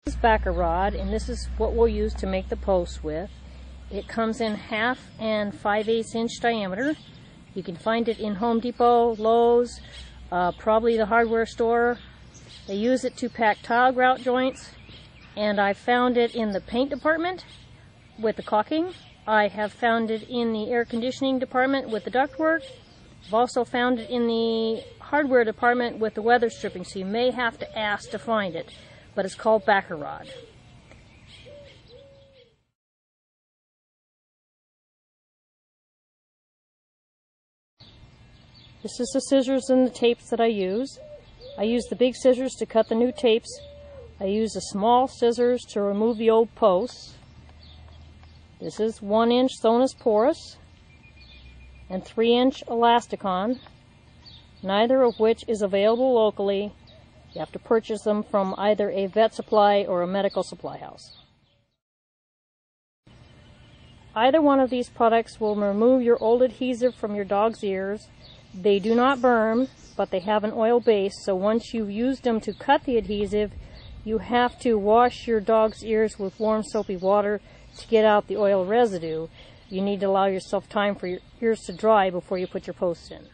This is backer rod, and this is what we'll use to make the posts with. It comes in 1/2 and 5/8 inch diameter. You can find it in Home Depot, Lowe's, probably the hardware store. They use it to pack tile grout joints, and I found it in the paint department with the caulking. I have found it in the air conditioning department with the ductwork. I've also found it in the hardware department with the weather stripping, so you may have to ask to find it, but it's called backer rod. This is the scissors and the tapes that I use. I use the big scissors to cut the new tapes. I use the small scissors to remove the old posts. This is 1-inch Thonis porous and 3-inch Elasticon, neither of which is available locally. You have to purchase them from either a vet supply or a medical supply house. Either one of these products will remove your old adhesive from your dog's ears. They do not burn, but they have an oil base, so once you've used them to cut the adhesive, you have to wash your dog's ears with warm soapy water to get out the oil residue. You need to allow yourself time for your ears to dry before you put your posts in.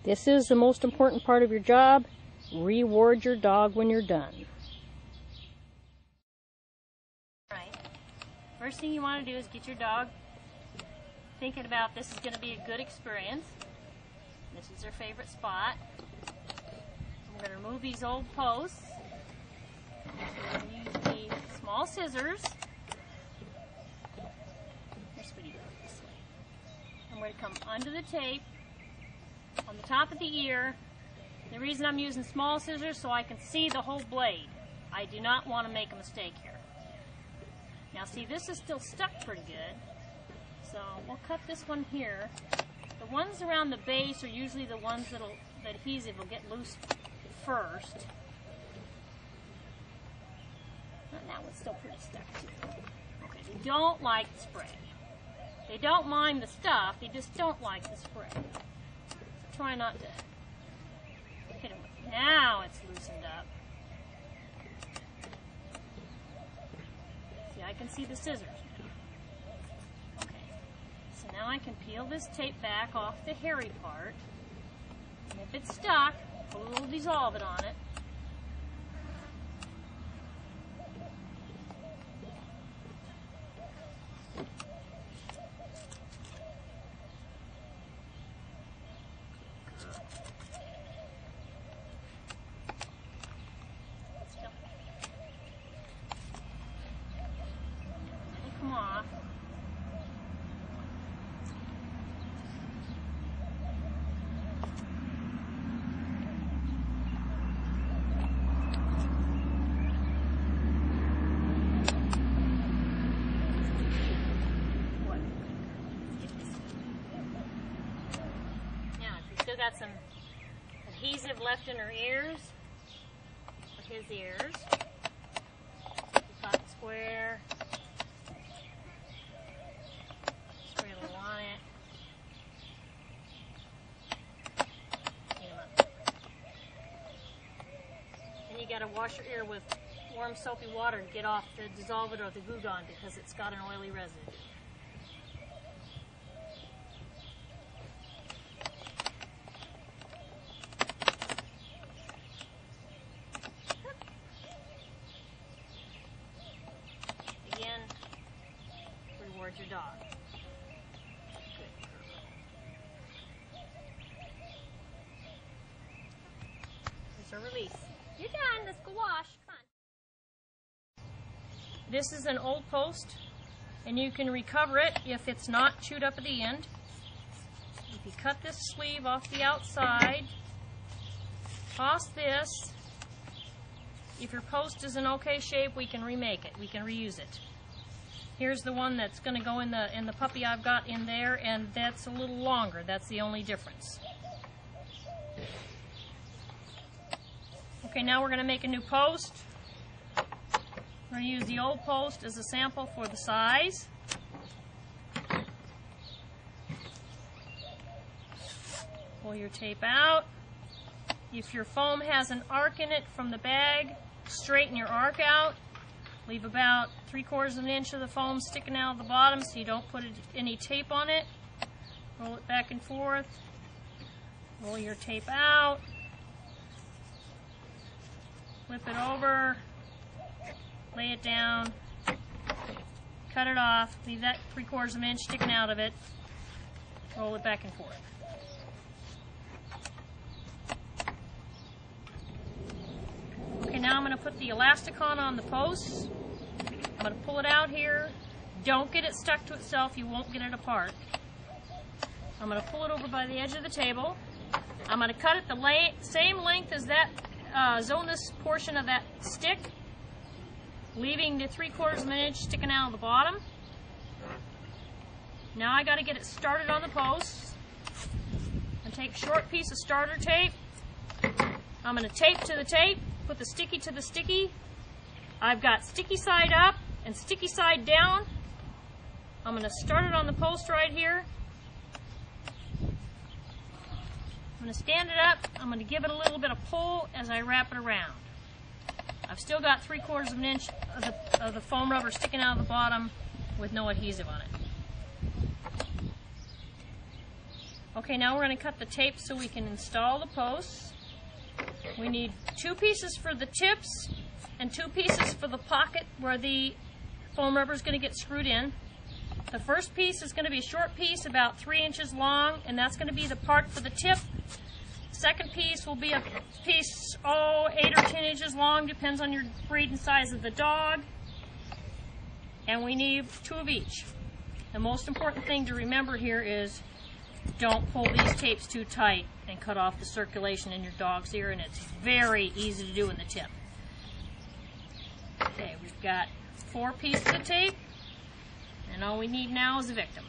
This is the most important part of your job. Reward your dog when you're done. Right. First thing you want to do is get your dog thinking about this is going to be a good experience. This is their favorite spot. I'm going to remove these old posts. I'm going to use the small scissors. Here's what you do it this way. I'm going to come under the tape on the top of the ear. The reason I'm using small scissors so I can see the whole blade. I do not want to make a mistake here. Now see, this is still stuck pretty good. So we'll cut this one here. The ones around the base are usually the ones the adhesive will get loose first. And that one's still pretty stuck too. Okay, they don't like the spray. They don't mind the stuff, they just don't like the spray. So try not to hit them with it. Now it's loosened up. See, I can see the scissors. Now I can peel this tape back off the hairy part, and if it's stuck, put a little dissolvent on it. Come off. Got some adhesive left in her ears, or his ears. Got the square. Spray a little on it. Clean them up. And you got to wash your ear with warm soapy water to get off the dissolvent or the Goo Gone because it's got an oily residue. Reward your dog. Good. There's a release. You're done. Let's go wash. Come on. This is an old post, and you can recover it if it's not chewed up at the end. If you cut this sleeve off the outside, toss this. If your post is in okay shape, we can remake it. We can reuse it. Here's the one that's going to go in the puppy I've got in there, and that's a little longer. That's the only difference. Okay, now we're going to make a new post. We're going to use the old post as a sample for the size. Pull your tape out. If your foam has an arc in it from the bag, straighten your arc out. Leave about 3/4 of an inch of the foam sticking out of the bottom so you don't put any tape on it. Roll it back and forth. Roll your tape out. Flip it over. Lay it down. Cut it off. Leave that 3/4 of an inch sticking out of it. Roll it back and forth. Okay, now I'm going to put the elasticon on the posts. I'm going to pull it out here. Don't get it stuck to itself. You won't get it apart. I'm going to pull it over by the edge of the table. I'm going to cut it the same length as that zonus portion of that stick, leaving the 3/4 of an inch sticking out of the bottom. Now I got to get it started on the posts. And take a short piece of starter tape. I'm going to tape to the tape, put the sticky to the sticky. I've got sticky side up and sticky side down. I'm going to start it on the post right here. I'm going to stand it up. I'm going to give it a little bit of pull as I wrap it around. I've still got 3/4 of an inch of the foam rubber sticking out of the bottom with no adhesive on it. Okay, now we're going to cut the tape so we can install the posts. We need 2 pieces for the tips and 2 pieces for the pocket where the foam rubber is going to get screwed in. The first piece is going to be a short piece about 3 inches long, and that's going to be the part for the tip. Second piece will be a piece, 8 or 10 inches long, depends on your breed and size of the dog. And we need 2 of each. The most important thing to remember here is don't pull these tapes too tight and cut off the circulation in your dog's ear, and it's very easy to do in the tip. Okay, we've got 4 pieces of tape, and all we need now is a victim.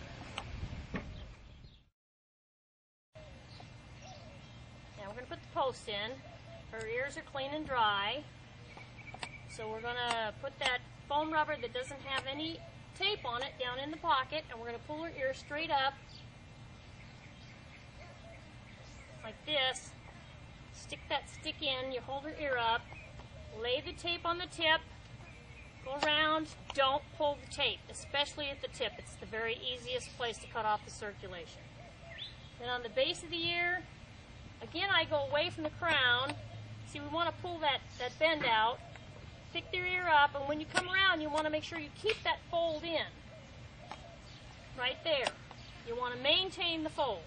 Now we're going to put the post in. Her ears are clean and dry, so we're going to put that foam rubber that doesn't have any tape on it down in the pocket, and we're going to pull her ear straight up like this. Stick that stick in, you hold her ear up, lay the tape on the tip, go around, don't pull the tape, especially at the tip. It's the very easiest place to cut off the circulation. Then on the base of the ear, again I go away from the crown. See, we want to pull that bend out, pick their ear up, and when you come around you want to make sure you keep that fold in. Right there. You want to maintain the fold.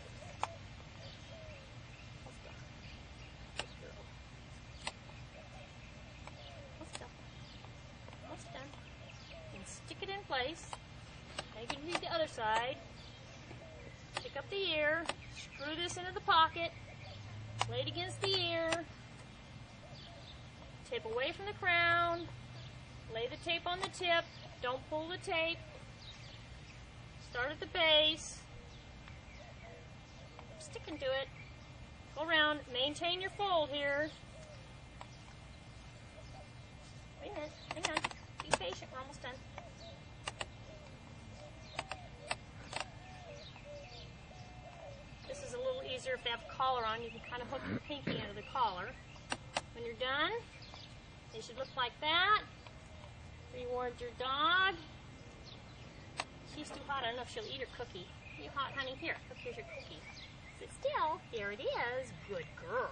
Stick it in place. Now you can read the other side. Pick up the ear, screw this into the pocket, lay it against the ear, tape away from the crown, lay the tape on the tip, don't pull the tape, start at the base, stick into it, go around, maintain your fold here. Wait a minute, hang on, be patient, we're almost done. If they have a collar on, you can kind of hook your pinky into the collar. When you're done, they should look like that. Reward your dog. She's too hot. I don't know if she'll eat her cookie. You hot, honey? Here, here's your cookie. Sit still. There it is. Good girl.